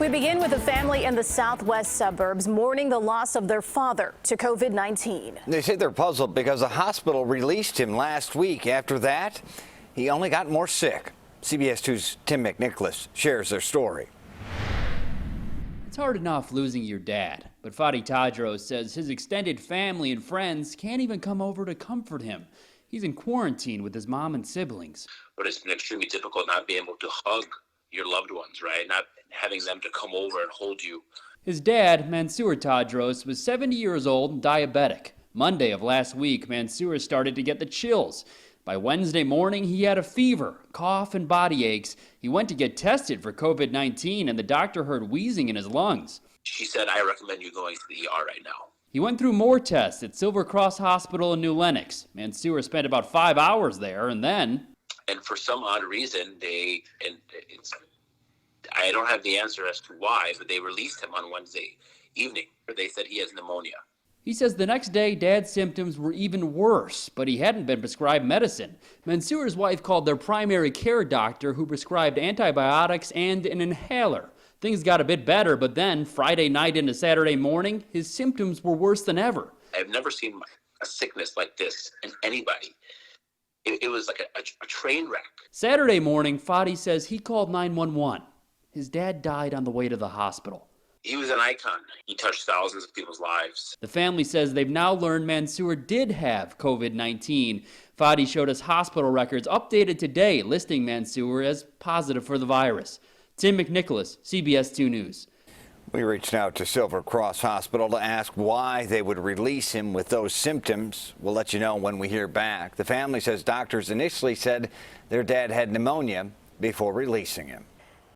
We begin with a family in the southwest suburbs mourning the loss of their father to COVID-19. They say they're puzzled because the hospital released him last week. After that, he only got more sick. CBS 2's Tim McNicholas shares their story. It's hard enough losing your dad, but Mansour Tadros says his extended family and friends can't even come over to comfort him. He's in quarantine with his mom and siblings. But it's been extremely difficult not being able to hug your loved ones, right? Not having them to come over and hold you. His dad, Mansour Tadros, was 70 years old and diabetic. Monday of last week, Mansour started to get the chills. By Wednesday morning, he had a fever, cough, and body aches. He went to get tested for COVID-19, and the doctor heard wheezing in his lungs. She said, I recommend you going to the ER right now. He went through more tests at Silver Cross Hospital in New Lenox. Mansour spent about 5 hours there, and then... And for some odd reason, I don't have the answer as to why, but they released him on Wednesday evening. They said he has pneumonia. He says the next day, Dad's symptoms were even worse, but he hadn't been prescribed medicine. Mansour's wife called their primary care doctor, who prescribed antibiotics and an inhaler. Things got a bit better, but then Friday night into Saturday morning, his symptoms were worse than ever. I've never seen a sickness like this in anybody. It was like a train wreck. Saturday morning, Fadi says he called 911. His dad died on the way to the hospital. He was an icon. He touched thousands of people's lives. The family says they've now learned Mansour did have COVID-19. Fadi showed us hospital records updated today listing Mansour as positive for the virus. Tim McNicholas, CBS 2 News. We reached out to Silver Cross Hospital to ask why they would release him with those symptoms. We'll let you know when we hear back. The family says doctors initially said their dad had pneumonia before releasing him.